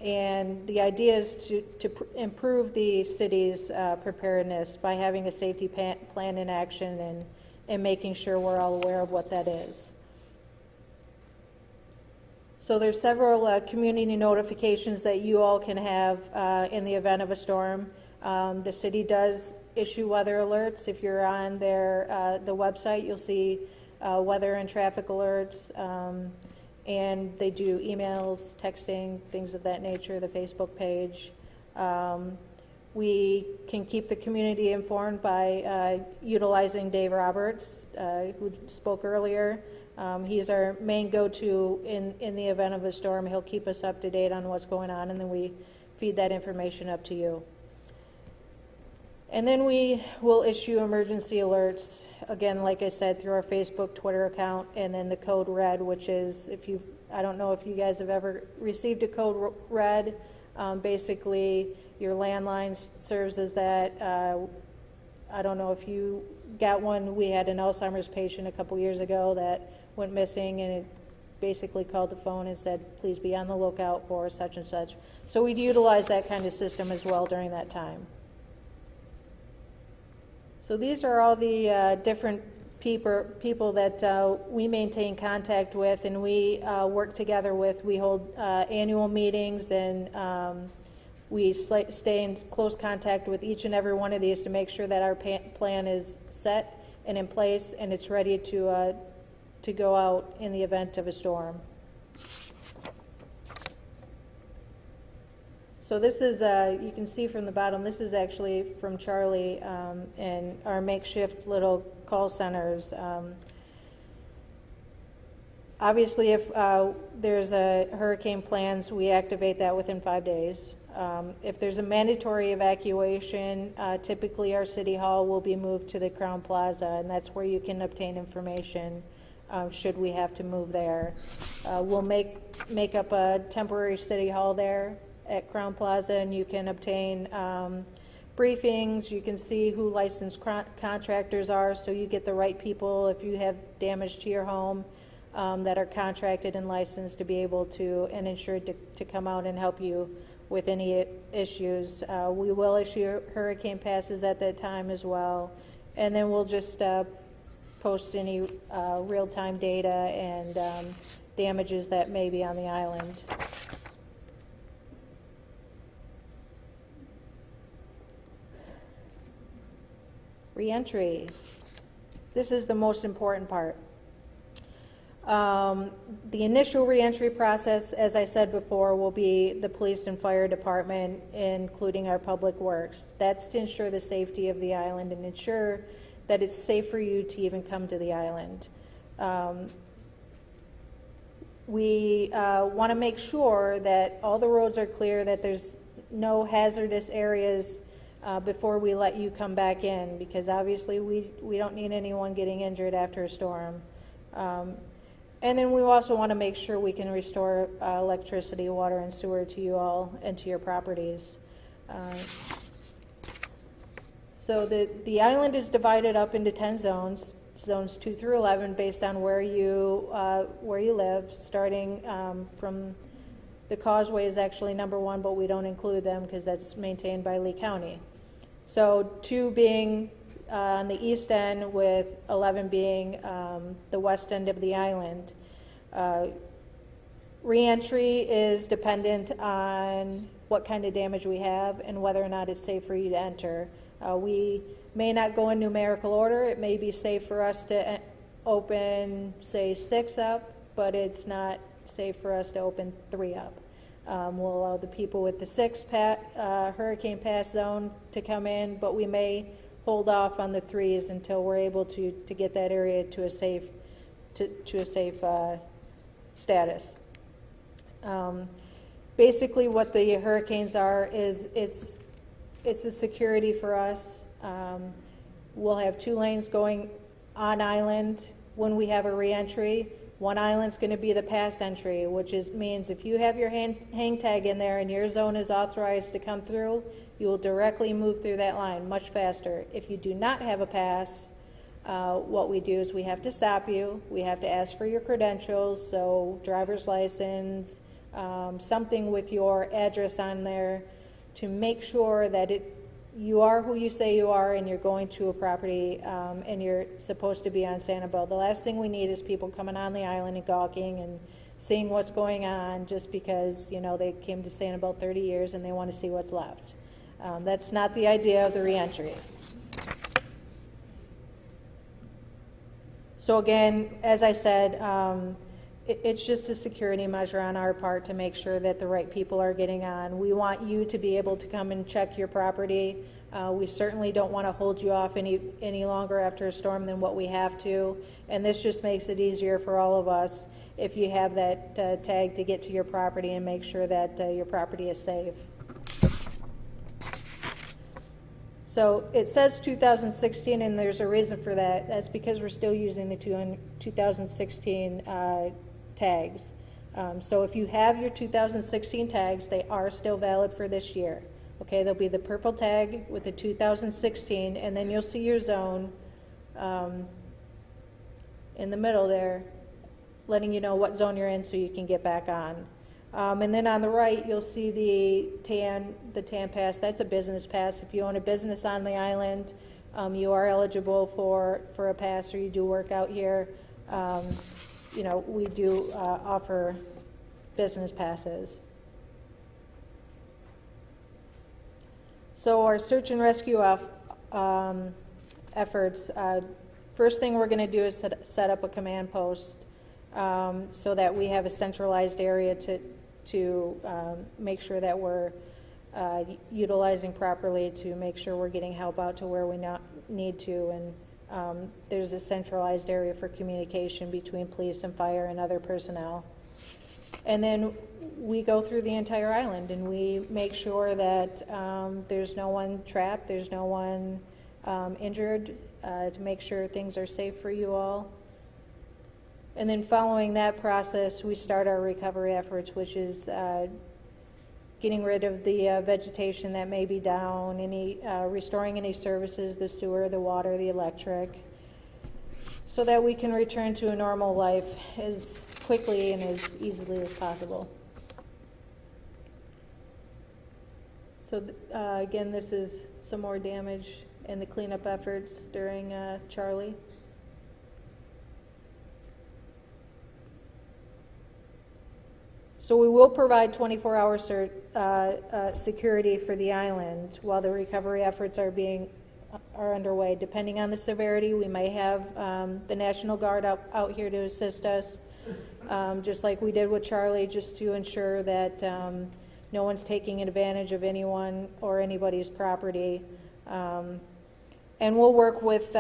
And the idea is to improve the city's preparedness by having a safety plan in action and making sure we're all aware of what that is. So there's several community notifications that you all can have in the event of a storm. The city does issue weather alerts. If you're on the website, you'll see weather and traffic alerts. And they do emails, texting, things of that nature, the Facebook page. We can keep the community informed by utilizing Dave Roberts, who spoke earlier. He's our main go-to in the event of a storm. He'll keep us up to date on what's going on, and then we feed that information up to you. And then we will issue emergency alerts, again, like I said, through our Facebook, Twitter account, and then the code RED, which is, I don't know if you guys have ever received a code RED. Basically, your landline serves as that. I don't know if you got one. We had an Alzheimer's patient a couple years ago that went missing, and it basically called the phone and said, please be on the lookout for such and such. So we'd utilize that kind of system as well during that time. So these are all the different people that we maintain contact with and we work together with. We hold annual meetings, and we stay in close contact with each and every one of these to make sure that our plan is set and in place, and it's ready to go out in the event of a storm. So this is, you can see from the bottom, this is actually from Charley and our makeshift little call centers. Obviously, if there's a hurricane plans, we activate that within 5 days. If there's a mandatory evacuation, typically our city hall will be moved to the Crown Plaza, and that's where you can obtain information should we have to move there. We'll make up a temporary city hall there at Crown Plaza, and you can obtain briefings. You can see who licensed contractors are, so you get the right people if you have damage to your home that are contracted and licensed to be able to and insured to come out and help you with any issues. We will issue hurricane passes at that time as well, and then we'll just post any real-time data and damages that may be on the island. Reentry. This is the most important part. The initial reentry process, as I said before, will be the police and fire department, including our public works. That's to ensure the safety of the island and ensure that it's safe for you to even come to the island. We want to make sure that all the roads are clear, that there's no hazardous areas before we let you come back in, because obviously we don't need anyone getting injured after a storm. And then we also want to make sure we can restore electricity, water, and sewer to you all and to your properties. So the island is divided up into 10 zones, zones 2 through 11, based on where you live. Starting from the causeway is actually number 1, but we don't include them because that's maintained by Lee County. So 2 being on the east end, with 11 being the west end of the island. Reentry is dependent on what kind of damage we have and whether or not it's safe for you to enter. We may not go in numerical order. It may be safe for us to open, say, 6 up, but it's not safe for us to open 3 up. We'll allow the people with the 6 hurricane pass zone to come in, but we may hold off on the 3s until we're able to get that area to a safe status. Basically, what the hurricanes are is it's a security for us. We'll have 2 lanes going on island when we have a reentry. One island's going to be the pass entry, which means if you have your hang tag in there and your zone is authorized to come through, you will directly move through that line much faster. If you do not have a pass, what we do is we have to stop you. We have to ask for your credentials, so driver's license, something with your address on there, to make sure that you are who you say you are and you're going to a property and you're supposed to be on Sanibel. The last thing we need is people coming on the island and gawking and seeing what's going on just because, they came to Sanibel 30 years and they want to see what's left. That's not the idea of the reentry. So again, as I said, it's just a security measure on our part to make sure that the right people are getting on. We want you to be able to come and check your property. We certainly don't want to hold you off any longer after a storm than what we have to. And this just makes it easier for all of us if you have that tag to get to your property and make sure that your property is safe. So it says 2016, and there's a reason for that. That's because we're still using the 2016 tags. So if you have your 2016 tags, they are still valid for this year. Okay, there'll be the purple tag with the 2016, and then you'll see your zone in the middle there, letting you know what zone you're in so you can get back on. And then on the right, you'll see the tan pass. That's a business pass. If you own a business on the island, you are eligible for a pass, or you do work out here. We do offer business passes. So our search and rescue efforts, first thing we're going to do is set up a command post so that we have a centralized area to make sure that we're utilizing properly, to make sure we're getting help out to where we need to. And there's a centralized area for communication between police and fire and other personnel. And then we go through the entire island and we make sure that there's no one trapped, there's no one injured, to make sure things are safe for you all. And then following that process, we start our recovery efforts, which is getting rid of the vegetation that may be down, restoring any services, the sewer, the water, the electric, so that we can return to a normal life as quickly and as easily as possible. So again, this is some more damage and the cleanup efforts during Charley. So we will provide 24-hour security for the island while the recovery efforts are underway. Depending on the severity, we may have the National Guard out here to assist us. just like we did with Charlie, just to ensure that no one's taking advantage of anyone or anybody's property. And we'll work with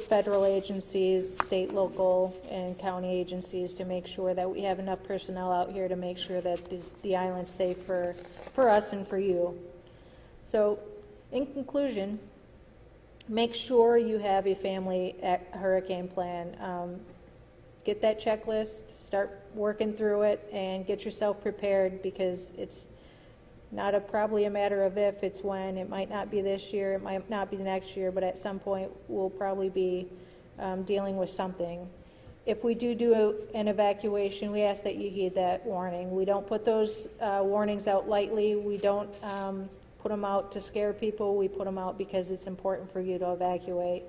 federal agencies, state, local, and county agencies to make sure that we have enough personnel out here to make sure that the island's safe for us and for you. So, in conclusion, make sure you have a family hurricane plan. Get that checklist, start working through it, and get yourself prepared, because it's not probably a matter of if, it's when. It might not be this year, it might not be the next year, but at some point we'll probably be dealing with something. If we do an evacuation, we ask that you heed that warning. We don't put those warnings out lightly. We don't put them out to scare people. We put them out because it's important for you to evacuate.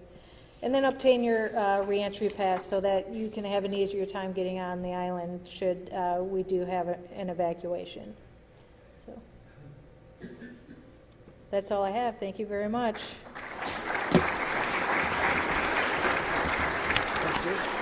And then obtain your reentry pass so that you can have an easier time getting on the island should we do have an evacuation. So that's all I have. Thank you very much.
Thank you.